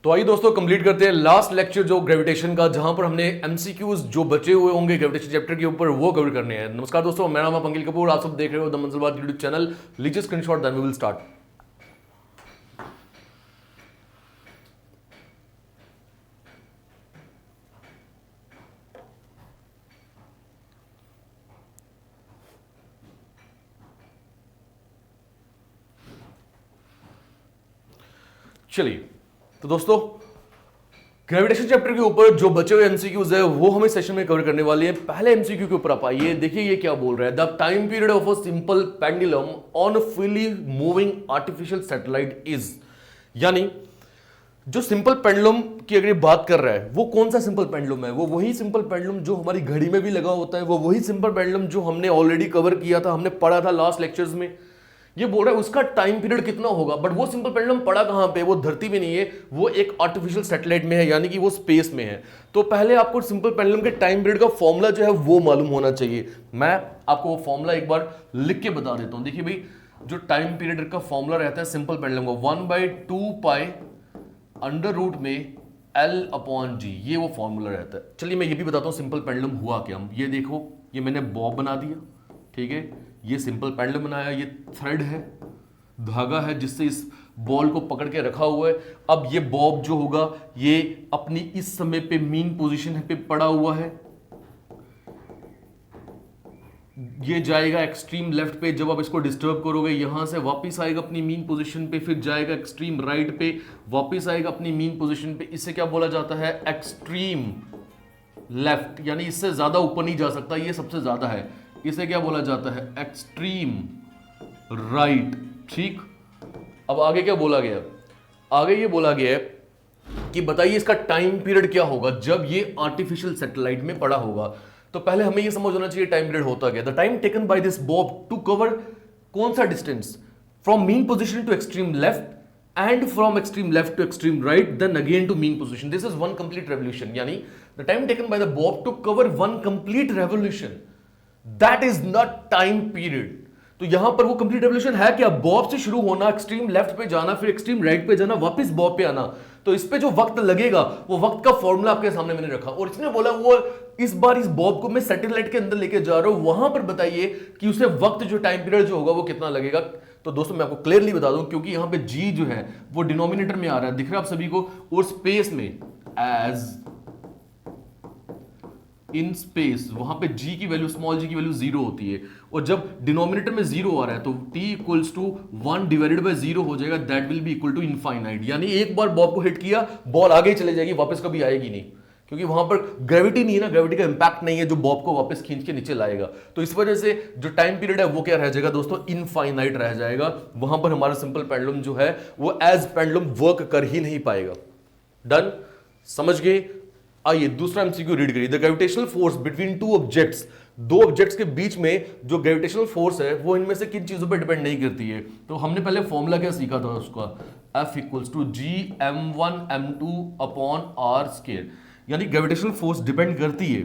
तो आइए दोस्तों कंप्लीट करते हैं लास्ट लेक्चर जो ग्रेविटेशन का, जहां पर हमने एमसीक्यूज जो बचे हुए होंगे ग्रेविटेशन चैप्टर के ऊपर वो कवर करने हैं। नमस्कार दोस्तों, मेरा नाम है पंकज कपूर, आप सब देख रहे हो द मंजिलवाद यूट्यूब चैनल। लीजिए screenshot, then we will start. चलिए तो दोस्तों, ग्रेविटेशन चैप्टर के ऊपर जो बचे हुए एमसीक्यूज है वो हम इस सेशन में कवर करने वाले हैं। पहले एमसीक्यू के ऊपर आप आइए, देखिए ये क्या बोल रहा है। The time period of a simple pendulum on freely moving artificial satellite is, यानी जो सिंपल पेंडुलम की अगर बात कर रहा है वो कौन सा सिंपल पेंडुलम है? वो वही सिंपल पेंडुलम जो हमारी घड़ी में भी लगा होता है, वो वही सिंपल पेंडुलम जो हमने ऑलरेडी कवर किया था, हमने पढ़ा था लास्ट लेक्चर्स में। ये बोल रहा है उसका टाइम पीरियड कितना होगा, बट वो सिंपल पेंडुलम पड़ा कहां पे? वो धरती में नहीं है, वो एक आर्टिफिशियल सैटेलाइट में है, यानी कि वो स्पेस में है। तो पहले आपको सिंपल पेंडुलम के टाइम पीरियड का फॉर्मूला जो है वो मालूम होना चाहिए। मैं आपको वो फॉर्मूला एक बार लिख के बता देता हूं। देखिए भाई, जो टाइम पीरियड का फॉर्मूला रहता है सिंपल पेंडुलम का 1/2 पाई अंडर रूट में L/G, ये वो फॉर्मूला रहता है। चलिए मैं ये भी बताता हूँ सिंपल पेंडुलम हुआ क्या। ये देखो, ये मैंने बॉब बना दिया, ठीक है, ये सिंपल पेंडुलम बनाया, ये थ्रेड है, धागा है जिससे इस बॉल को पकड़ के रखा हुआ है। अब ये बॉब जो होगा ये अपनी इस समय पे मीन पोजीशन पे पड़ा हुआ है, ये जाएगा एक्सट्रीम लेफ्ट पे। जब आप इसको डिस्टर्ब करोगे यहां से वापस आएगा अपनी मीन पोजीशन पे, फिर जाएगा एक्सट्रीम राइट पे, वापस आएगा अपनी मीन पोजीशन पे। इसे क्या बोला जाता है? एक्सट्रीम लेफ्ट, यानी इससे ज्यादा ऊपर नहीं जा सकता, ये सबसे ज्यादा है। इसे क्या बोला जाता है? एक्सट्रीम राइट, ठीक। अब आगे क्या बोला गया? आगे ये बोला गया है कि बताइए इसका टाइम पीरियड क्या होगा जब ये आर्टिफिशियल सैटेलाइट में पड़ा होगा। तो पहले हमें ये समझ होना चाहिए टाइम पीरियड होता क्या। The time taken by this bob to cover कौन सा distance? From mean position to extreme left and from extreme left to extreme right, then again to mean position. This is one complete revolution, यानी the time taken by the bob to cover one complete revolution, that is not time period. तो यहां पर वो complete revolution है क्या? Bob से शुरू होना, एक्सट्रीम लेफ्ट पे जाना, फिर एक्सट्रीम राइट पे जाना, वापस बॉब पे आना। तो इस पे जो वक्त लगेगा वो वक्त का फॉर्मूला आपके सामने मैंने रखा, और इसने बोला वो इस बार इस बॉब को मैं सैटेलाइट के अंदर लेके जा रहा हूं, वहां पर बताइए कि उसे वक्त जो टाइम पीरियड जो होगा वो कितना लगेगा। तो दोस्तों मैं आपको क्लियरली बता दूं, क्योंकि यहां पे जी जो है वो डिनोमिनेटर में आ रहा है, दिख रहा है आप सभी को, और स्पेस में एज इन स्पेस, वहां पे जी की वैल्यू, स्मॉल जी की वैल्यू 0 होती है, और जब डिनोमिनेटर में 0 आ रहा है तो t equals to 1 divided by 0 हो जाएगा, that will be equal to infinite. यानी एक बार बॉब को हिट किया, बॉल आगे चले जाएगी, वापस कभी आएगी नहीं, क्योंकि वहां पर ग्रेविटी नहीं है ना, ग्रेविटी का इंपैक्ट नहीं है जो बॉब को वापस खींच के नीचे लाएगा। तो इस वजह से जो टाइम पीरियड है वो क्या रह जाएगा दोस्तों? इनफाइनाइट रह जाएगा। वहां पर हमारा सिंपल पेंडुलम जो है वो एज पेंडुलम वर्क कर ही नहीं पाएगा। डन, समझ गए? आइए दूसरा एमसीक्यू रीड करिए। The gravitational force between two objects, दो ऑब्जेक्ट्स के बीच में जो ग्रेविटेशनल फोर्स है वो इनमें से किन चीजों पर डिपेंड नहीं करती है। तो हमने पहले फॉर्मूला क्या सीखा था उसका? F equals to G m1m2 upon R square. यानी ग्रेविटेशनल फोर्स डिपेंड करती है,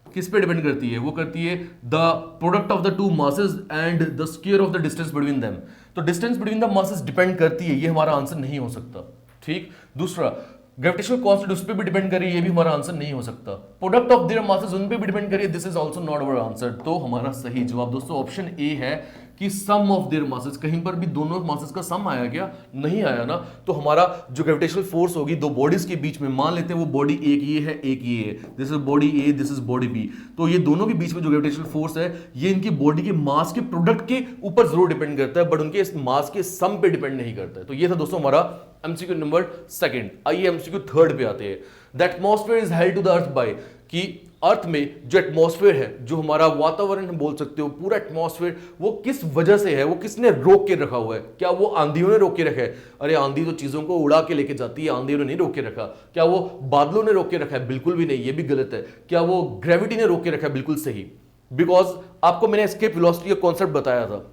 किस पे डिपेंड करती है? वो करती है the product of the two masses and the square of the distance between them. तो distance between the masses depend करती है, ये हमारा आंसर नहीं हो सकता, ठीक। दूसरा, ग्रेविटेशनल कांस्टेंट उस पर भी डिपेंड करिए, ये भी हमारा आंसर नहीं हो सकता। प्रोडक्ट ऑफ देयर मासेस उन पे भी डिपेंड करिए, this is also not our answer. तो हमारा सही जवाब दोस्तों ऑप्शन ए है कि सम ऑफ देयर मासेस। कहीं पर भी दोनों मासेस का सम आया क्या? नहीं आया ना। तो हमारा जो ग्रेविटेशनल फोर्स होगी दो बॉडीज के बीच में, मान लेते हैं वो बॉडी एक ये है, एक ये है, this is body A, this is body B, तो ये दोनों के बीच में जो ग्रेविटेशनल फोर्स है ये इनकी बॉडी के मास के प्रोडक्ट के ऊपर जरूर डिपेंड करता है, बट उनके इस मास के सम पे डिपेंड नहीं करता है। तो ये था दोस्तों हमारा एमसीक्यू नंबर सेकंड। आइए एमसीक्यू थर्ड पे आते हैं। The atmosphere is held to the earth by, कि अर्थ में जो एटमॉस्फेयर है, जो हमारा वातावरण हम बोल सकते हो, पूरा एटमॉस्फेयर वो किस वजह से है, वो किसने रोक के रखा हुआ है? क्या वो आंधियों ने रोक के रखा है? अरे आंधी तो चीजों को उड़ा के लेके जाती है, आंधियों ने नहीं रोक के रखा। क्या वो बादलों ने रोक के रखा है? बिल्कुल भी नहीं, ये भी गलत है। क्या वो ग्रेविटी ने रोक के रखा है? बिल्कुल सही, बिकॉज आपको मैंने एस्केप वेलोसिटी का कॉन्सेप्ट बताया था।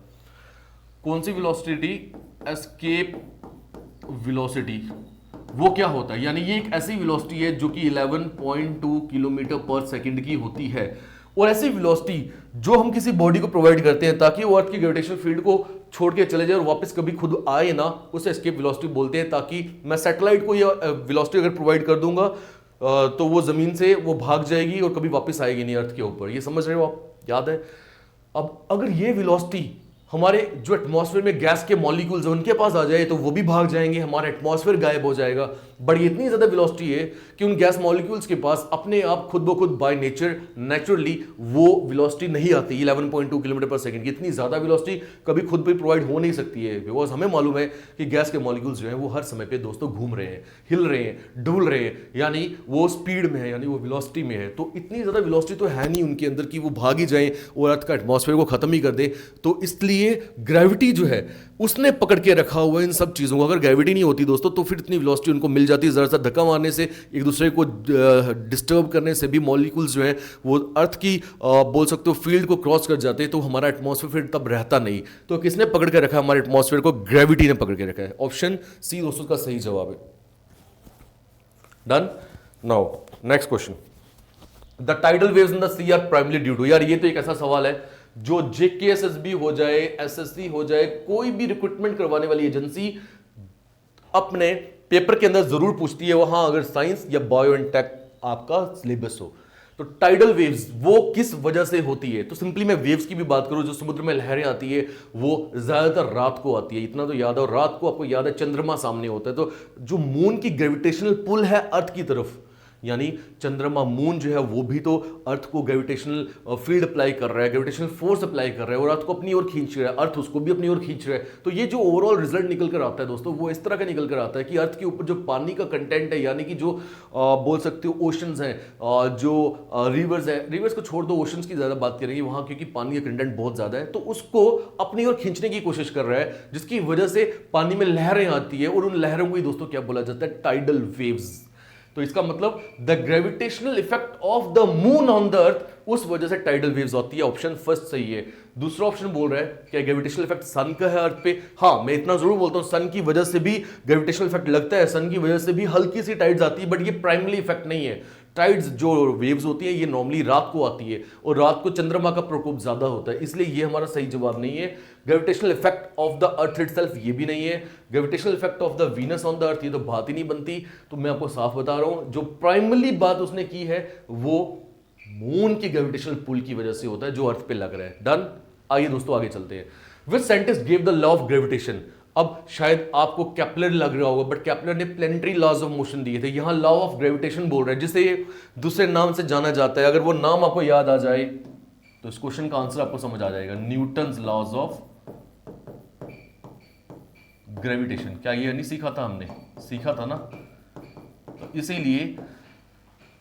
कौन सी वेलोसिटी? Escape velocity. वो क्या होता है? यानी ये एक ऐसी वेलोसिटी है जो कि 11.2 किलोमीटर पर सेकंड की होती है, और ऐसी वेलोसिटी जो हम किसी बॉडी को प्रोवाइड करते हैं ताकि वो अर्थ की ग्रेविटेशनल फील्ड को छोड़ के चले जाए और वापस कभी खुद आए ना, उसे एस्केप वेलोसिटी बोलते हैं। ताकि मैं सैटेलाइट को ये वेलोसिटी अगर प्रोवाइड कर दूंगा तो वो जमीन से वो भाग जाएगी और कभी वापस आएगी नहीं अर्थ के ऊपर। ये समझ रहे हो आप? याद है? अब अगर ये वेलोसिटी हमारे जो एटमॉस्फेयर में गैस के मॉलिक्यूल्स हैं उनके पास आ जाए तो वो भी भाग जाएंगे, हमारा एटमॉस्फेयर गायब हो जाएगा। बट ये इतनी ज्यादा वेलोसिटी है कि उन गैस मॉलिक्यूल्स के पास अपने आप खुद ब खुद बाय नेचर नेचुरली वो वेलोसिटी नहीं आती 11.2 किलोमीटर पर सेकंड की। इतनी ज्यादा वेलोसिटी कभी खुद भी प्रोवाइड हो नहीं सकती है, बिकॉज हमें मालूम है कि गैस के मॉलिक्यूल्स जो हैं वो हर समय पे दोस्तों घूम रहे हैं, हिल रहे हैं, डुल रहे हैं, यानी वो स्पीड में है, यानी वो वेलोसिटी में है। तो इतनी ज्यादा वेलोसिटी तो है नहीं उनके अंदर कि वो भाग ही जाए और अर्थ का एटमॉस्फेयर को खत्म ही कर दे। तो इसलिए ग्रेविटी जो है उसने पकड़ के रखा हुआ है इन सब चीजों को। अगर ग्रेविटी नहीं होती दोस्तों तो फिर इतनी वेलोसिटी उनको मिल जाती। जरा सा धक्का मारने से, एक दूसरे को डिस्टर्ब करने से भी मॉलिक्यूल्स जो हैं वो अर्थ की बोल सकते हो फील्ड को क्रॉस कर जाते हैं, तो हमारा एटमॉस्फेयर फिर तब रहता नहीं। तो किसने पकड़ के रखा है हमारे एटमॉस्फेयर को? ग्रेविटी ने पकड़ के रखा है। ऑप्शन सी दोस्तों का सही जवाब है। Done. Now next question, the tidal waves in the sea are primarily due to. यार ये तो एक ऐसा सवाल है जो जेकेएसएसबी हो जाए, एसएससी हो जाए, कोई भी रिक्रूटमेंट करवाने वाली एजेंसी अपने पेपर के अंदर जरूर पूछती है, वहां अगर साइंस या बायो एंड टेक आपका सिलेबस हो। तो टाइडल वेव्स वो किस वजह से होती है? तो सिंपली मैं वेव्स की भी बात करूं, जो समुद्र में लहरें आती है वो ज्यादातर रात को आती है, इतना तो याद है। और रात को आपको याद है चंद्रमा सामने होता है, तो जो मून की ग्रेविटेशनल पुल है अर्थ की तरफ, यानी चंद्रमा मून जो है वो भी तो अर्थ को ग्रेविटेशनल फील्ड अप्लाई कर रहा है, ग्रेविटेशनल फोर्स अप्लाई कर रहा है और अर्थ को अपनी ओर खींच रहा है, अर्थ उसको भी अपनी ओर खींच रहा है। तो ये जो ओवरऑल रिजल्ट निकल कर आता है दोस्तों वो इस तरह का निकल कर आता है कि अर्थ के ऊपर जो पानी का कंटेंट है, यानी कि जो बोल सकते हो ओशंस हैं, जो रिवर्स है, रिवर्स को छोड़ दो, ओशंस की ज्यादा बात करेंगे वहां, क्योंकि पानी का कंटेंट बहुत ज्यादा है, तो उसको अपनी ओर खींचने की कोशिश कर रहा है, जिसकी वजह से पानी में लहरें आती है और उन लहरों को ही दोस्तों क्या बोला जाता है? Tidal waves. तो इसका मतलब the gravitational effect of the moon on the earth, उस वजह से टाइडल वेव्स होती है। ऑप्शन फर्स्ट सही है। दूसरा ऑप्शन बोल रहा है क्या ग्रेविटेशनल इफेक्ट सन का है अर्थ पे? हाँ, मैं इतना जरूर बोलता हूं, सन की वजह से भी ग्रेविटेशनल इफेक्ट लगता है, सन की वजह से भी हल्की सी टाइड्स आती है, बट ये प्राइमरी इफेक्ट नहीं है। टाइड्स जो वेव्स होती है ये नॉर्मली रात को आती है और रात को चंद्रमा का प्रकोप ज्यादा होता है, इसलिए ये हमारा सही जवाब नहीं है। Gravitational effect of the earth itself ये भी नहीं है। Gravitational effect of the Venus on the earth ये तो बात ही नहीं बनती। तो मैं आपको साफ बता रहा हूं, जो प्राइमरी बात उसने की है वो मून की ग्रेविटेशनल पुल की वजह से होता है जो अर्थ पे लग रहा है। डन। आइए दोस्तों आगे चलते हैं। Which scientist give the law of gravitation? अब शायद आपको केपलर लग रहा होगा, बट केपलर ने प्लेनेटरी लॉज ऑफ मोशन दिए थे, यहां लॉ ऑफ ग्रेविटेशन बोल रहा है, जिसे दूसरे नाम से जाना जाता है। अगर वो नाम आपको याद आ जाए तो इस क्वेश्चन का आंसर आपको समझ आ जाएगा। Newton's laws of gravitation. क्या ये नहीं सीखा था हमने? सीखा था ना। तो इसीलिए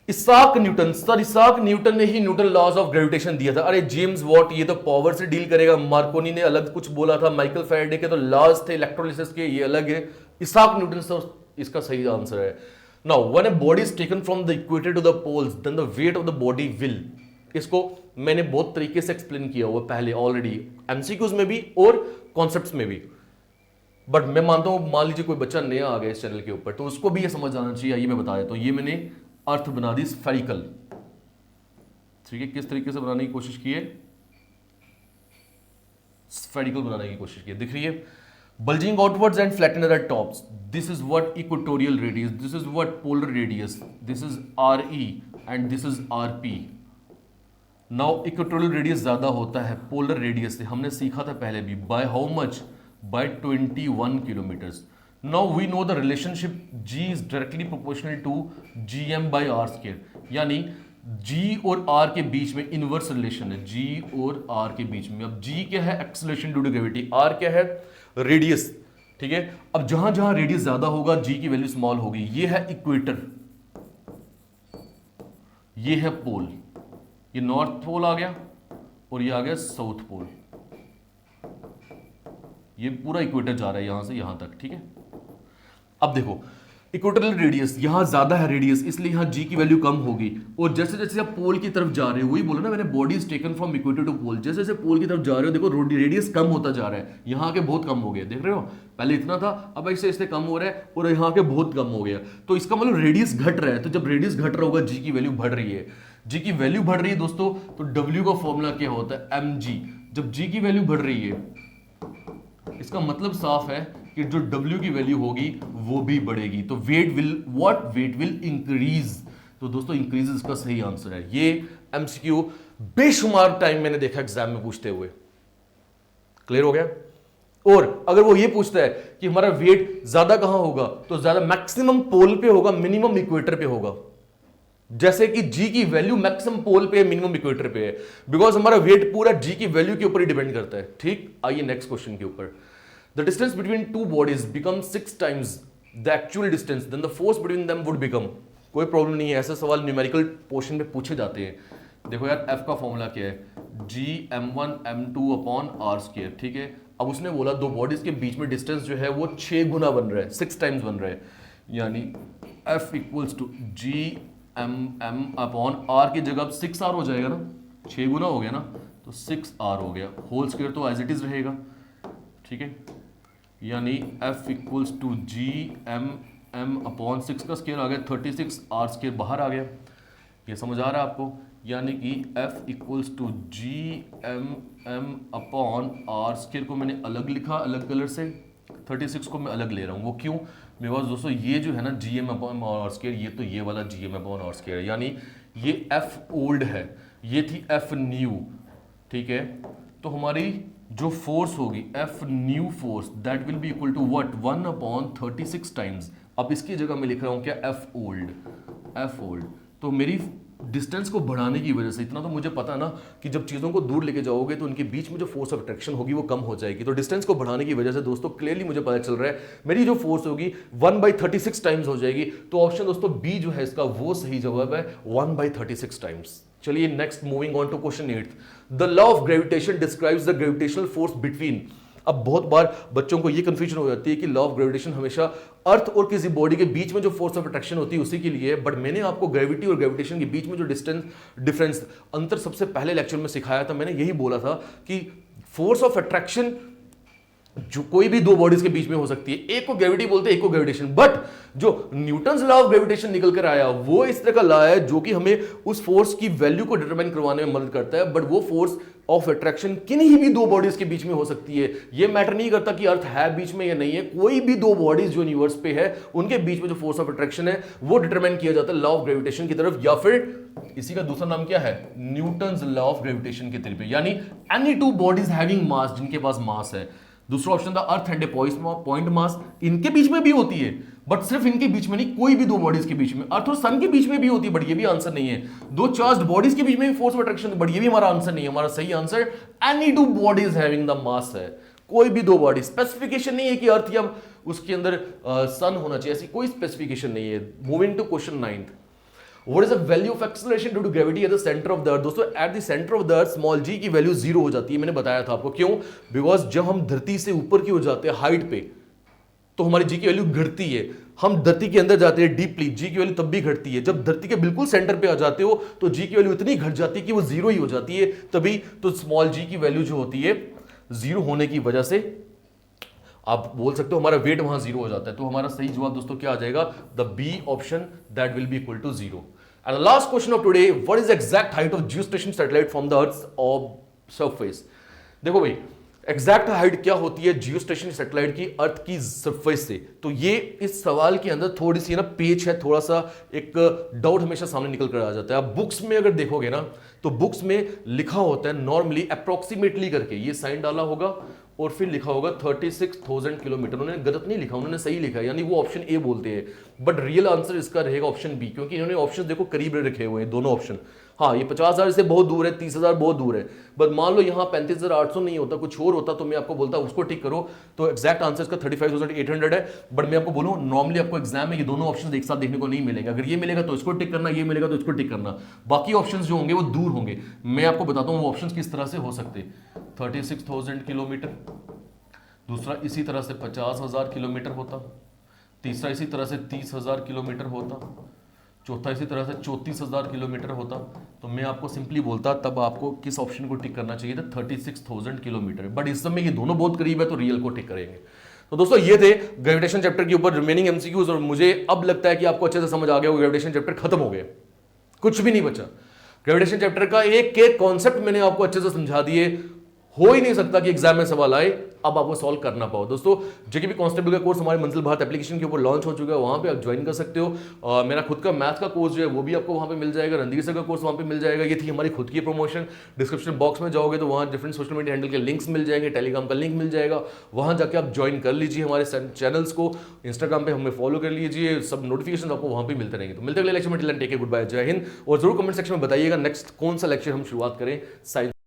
Isaac Newton, sir Isaac Newton ने ही न्यूटन लॉज ऑफ ग्रेविटेशन दिया था। अरे जेम्स वॉट ये तो पावर से डील करेगा, मार्कोनी ने अलग कुछ बोला था, माइकल फैराडे के तो लॉज थे इलेक्ट्रोलिसिस के, ये अलग है। इसाक न्यूटन सर इसका सही आंसर है। Now when a body is taken from the equator to the poles then the weight of the body will, इसको मैंने बहुत तरीके से एक्सप्लेन किया हुआ पहले ऑलरेडी, एमसीक्यूज में भी और कॉन्सेप्ट्स में भी। बट मैं मानता हूं मान लीजिए कोई बच्चा नया आ गया इस चैनल के ऊपर तो उसको भी ये समझ आना चाहिए। ये मैं बता देता हूं, ये मैंने अर्थ बना दी स्फेरिकल। ठीक है, किस तरीके से बनाने की कोशिश की है? स्फेरिकल बनाने की कोशिश की है। दिख रही है? bulging outwards and flattened at tops. This is what equatorial radius, this is what polar radius, this is RE and this is RP. Now equatorial radius ज्यादा होता है polar radius से, हमने सीखा था पहले भी। By how much? By 21 kilometers. Now we know the relationship G is directly proportional to GM by R square. यानी G और R के बीच में इनवर्स रिलेशन है, G और R के बीच में। अब G क्या है? Acceleration due to gravity. R क्या है? रेडियस। ठीक है, अब जहां जहां रेडियस ज्यादा होगा G की वैल्यू स्मॉल होगी। ये है इक्वेटर, ये है पोल, ये नॉर्थ पोल आ गया और ये आ गया साउथ पोल। ये पूरा इक्वेटर जा रहा है यहां से यहां तक। ठीक है, अब देखो इक्वेटोरियल रेडियस यहाँ ज्यादा है रेडियस, इसलिए यहाँ जी की वैल्यू कम होगी। और जैसे जैसे आप पोल की तरफ जा रहे हो, वही बोला ना मैंने, body is taken from equator to pole, जैसे जैसे पोल की तरफ जा रहे हो देखो रेडियस कम होता जा रहा है, यहाँ आके बहुत कम हो गया, देख रहे हो पहले इतना था, अब ऐसे ऐसे कम हो रहा है, और यहाँ आके बहुत कम हो गया। तो इसका मतलब रेडियस घट रहा है, तो जब रेडियस घट रहा होगा जी की वैल्यू बढ़ रही है। जी की वैल्यू बढ़ रही है दोस्तों, तो डब्ल्यू का फॉर्मूला क्या होता है, एम जी। जब जी की वैल्यू बढ़ रही है, इसका मतलब साफ है कि जो W की वैल्यू होगी वो भी बढ़ेगी, तो वेट विल इंक्रीज। तो दोस्तों इंक्रीज इसका सही आंसर है। ये एमसीक्यू बेशुमार टाइम मैंने देखा एग्जाम में पूछते हुए। क्लियर हो गया? और अगर वो ये पूछता है कि हमारा वेट ज्यादा कहां होगा, तो ज्यादा मैक्सिमम पोल पे होगा, मिनिमम इक्वेटर पे होगा। जैसे कि जी की वैल्यू मैक्सिमम पोल पे, मिनिमम इक्वेटर पे है, बिकॉज हमारा वेट पूरा जी की वैल्यू के ऊपर ही डिपेंड करता है। ठीक, आइए नेक्स्ट क्वेश्चन के ऊपर। The distance between two bodies become 6 times the actual distance, then the force between them would become. कोई प्रॉब्लम नहीं है, ऐसे सवाल न्यूमेरिकल पोर्शन में पूछे जाते हैं। देखो यार, एफ का फॉर्मूला क्या है, जी m1 m2 upon R square. ठीक है, अब उसने बोला दो बॉडीज के बीच में डिस्टेंस जो है वो 6 गुना बन रहा है, 6 टाइम्स बन रहा है, यानी F equals to G m upon R की जगह अब 6r हो जाएगा ना, 6 गुना हो गया ना, तो 6r हो गया, होल स्क्वायर तो एज इट इज रहेगा। ठीक है, यानी f equals to G m upon 6 का स्क्वायर आ गया 36, r स्क्वायर बाहर आ गया। ये समझ आ रहा है आपको? यानी कि f equals to G m upon R square को मैंने अलग लिखा, अलग कलर से, 36 को मैं अलग ले रहा हूँ। वो क्यों? मेरे पास दोस्तों ये जो है ना G M upon R square, ये तो ये वाला G M upon R square है, यानी ये एफ ओल्ड है, ये थी एफ न्यू। ठीक है, तो हमारी जो फोर्स होगी F new force, that will be equal to what, 1 upon 36 times. अब इसकी जगह मैं लिख रहा हूँ क्या, एफ ओल्ड, एफ ओल्ड। तो मेरी डिस्टेंस को बढ़ाने की वजह से, इतना तो मुझे पता ना कि जब चीज़ों को दूर लेके जाओगे तो उनके बीच में जो फोर्स ऑफ अट्रैक्शन होगी वो कम हो जाएगी। तो डिस्टेंस को बढ़ाने की वजह से दोस्तों क्लियरली मुझे पता चल रहा है मेरी जो फोर्स होगी 1/36 टाइम्स हो जाएगी। तो ऑप्शन दोस्तों बी जो है इसका वो सही जवाब है, 1/36 टाइम्स। चलिए next, moving on to question 8। The law of gravitation describes the gravitational force between. अब बहुत बार बच्चों को ये कंफ्यूजन हो जाती है कि लॉ ऑफ ग्रेविटेशन हमेशा अर्थ और किसी बॉडी के बीच में जो फोर्स ऑफ अट्रैक्शन होती है उसी के लिए, बट मैंने आपको ग्रेविटी और ग्रेविटेशन के बीच में जो डिफरेंस अंतर सबसे पहले लेक्चर में सिखाया था। मैंने यही बोला था कि फोर्स ऑफ अट्रैक्शन जो कोई भी दो बॉडीज के बीच में हो सकती है, एक को ग्रेविटी बोलते हैं, एक को ग्रेविटेशन, बट जो न्यूटन्स लॉ ऑफ ग्रेविटेशन निकल कर आया वो इस तरह का लॉ है जो कि हमें उस फोर्स की वैल्यू को डिटरमाइन करवाने में मदद करता है। बट वो फोर्स ऑफ अट्रैक्शन किन्हीं भी दो बॉडीज के बीच में हो सकती है। ये मैटर नहीं करता कि अर्थ है बीच में या नहीं है, कोई भी दो बॉडीज जो यूनिवर्स पे है उनके बीच में जो फोर्स ऑफ अट्रैक्शन है वो डिटरमाइन किया जाता है लॉ ऑफ ग्रेविटेशन की तरफ, या फिर इसी का दूसरा नाम क्या है, न्यूटन्स लॉ ऑफ ग्रेविटेशन की तरफ, यानी any two bodies having mass, जिनके पास मास है। दूसरा ऑप्शन था earth and A point mass, इनके बीच में भी होती है, बट सिर्फ इनके बीच में नहीं, कोई भी दो बॉडीज के बीच में, अर्थ और सन के बीच में भी होती है, बट ये भी आंसर नहीं है। दो चार्ज्ड बॉडीज के बीच में भी फोर्स ऑफ अट्रैक्शन, बट ये भी हमारा आंसर नहीं है। हमारा सही answer any two bodies having the mass है, कोई भी दो बॉडी। स्पेसिफिकेशन नहीं है कि अर्थ या उसके अंदर सन होना चाहिए, ऐसी कोई स्पेसिफिकेशन नहीं है। Moving to question 9। What is the value of acceleration due to gravity at the center of the earth? दोस्तों at the center of the earth small g की वैल्यू 0 हो जाती है। मैंने बताया था आपको क्यों, बिकॉज जब हम धरती से ऊपर की हो जाते हैं हाइट पे तो हमारी जी की वैल्यू घटती है। हम धरती के अंदर जाते हैं डीपली, जी की वैल्यू तब भी घटती है। जब धरती के बिल्कुल सेंटर पे आ जाते हो तो जी की वैल्यू इतनी घट जाती है कि वो 0 ही हो जाती है। तभी तो स्मॉल जी की वैल्यू जो होती है 0 होने की वजह से आप बोल सकते हो हमारा वेट वहां 0 हो जाता है। तो हमारा सही जवाब दोस्तों क्या आ जाएगा, the B option, that will be equal to 0। And the last question of today, what is the exact height of geostationary satellite from the Earth's surface? देखो भाई, एग्जैक्ट हाइट क्या होती है जियोस्टेशनरी सैटेलाइट की अर्थ की सरफेस से। तो ये इस सवाल के अंदर थोड़ी सी ना पेच है, थोड़ा सा एक डाउट हमेशा सामने निकल कर आ जाता है। आप बुक्स में अगर देखोगे ना तो बुक्स में लिखा होता है नॉर्मली अप्रोक्सीमेटली करके, ये साइन डाला होगा और फिर लिखा होगा 36,000 किलोमीटर। उन्होंने गलत नहीं लिखा, उन्होंने सही लिखा है, यानी वो ऑप्शन ए बोलते हैं, बट रियल आंसर इसका रहेगा ऑप्शन बी, क्योंकि इन्होंने ऑप्शन देखो करीब रखे हुए हैं दोनों ऑप्शन। हाँ, ये 50,000 से बहुत दूर है, 30,000 बहुत दूर है, बट मान लो यहाँ 35,800 नहीं होता, कुछ और होता तो मैं आपको बोलता उसको टिक करो, तो एक्जैक्ट आंसर इसका 35,800 है। बट मैं आपको बोलूँ नॉर्मली आपको एग्जाम में ये दोनों ऑप्शन एक साथ देखने को नहीं मिलेंगे। अगर ये मिलेगा तो इसको टिक करना, ये मिलेगा तो इसको टिक करना, बाकी ऑप्शन जो होंगे वो दूर होंगे। मैं आपको बताता हूँ वो ऑप्शन किस तरह से हो सकते। 36,000 किलोमीटर, दूसरा इसी तरह से 50,000 किलोमीटर होता, तीसरा इसी तरह से 30,000 किलोमीटर होता, चौथा इसी तरह से 34,000 किलोमीटर होता, तो मैं आपको सिंपली बोलता तब आपको किस ऑप्शन को टिक करना चाहिए था, 36,000 किलोमीटर। बट इस समय ये दोनों बहुत करीब है तो रियल को टिक करेंगे। तो दोस्तों ये थे ग्रेविटेशन चैप्टर के ऊपर रिमेनिंग एमसीक्यूज, और मुझे अब लगता है कि आपको अच्छे से समझ आ गया वो ग्रेविटेशन चैप्टर खत्म हो गया, कुछ भी नहीं बचा। ग्रेविटेशन चैप्टर का एक एक कॉन्सेप्ट मैंने आपको अच्छे से समझा दिए, हो ही नहीं सकता कि एग्जाम में सवाल आए अब आपको सॉल्व करना पाओ। दोस्तों जेकेपी कांस्टेबल का कोर्स हमारे मंजिल भारत एप्लीकेशन के ऊपर लॉन्च हो चुका है, वहां पे आप ज्वाइन कर सकते हो। मेरा खुद का मैथ का कोर्स जो है वो भी आपको वहां पे मिल जाएगा, रणधीर सर का कोर्स वहां पे मिल जाएगा। ये थी हमारी खुद की प्रमोशन। डिस्क्रिप्शन बॉक्स में जाओगे तो वहां डिफरेंट सोशल मीडिया हैंडल के लिंक्स मिल जाएंगे, टेलीग्राम का लिंक मिल जाएगा, वहां जाके आप ज्वाइन कर लीजिए हमारे चैनल्स को, इंस्टाग्राम पे हमें फॉलो कर लीजिए, सब नोटिफिकेशन आपको वहां पे मिलते रहेंगे। तो मिलते अगले लेक्चर में, till then take care, good bye, Jai Hind. और जरूर कमेंट सेक्शन में बताइएगा नेक्स्ट कौन सा लेक्चर हम शुरुआत करें साइंस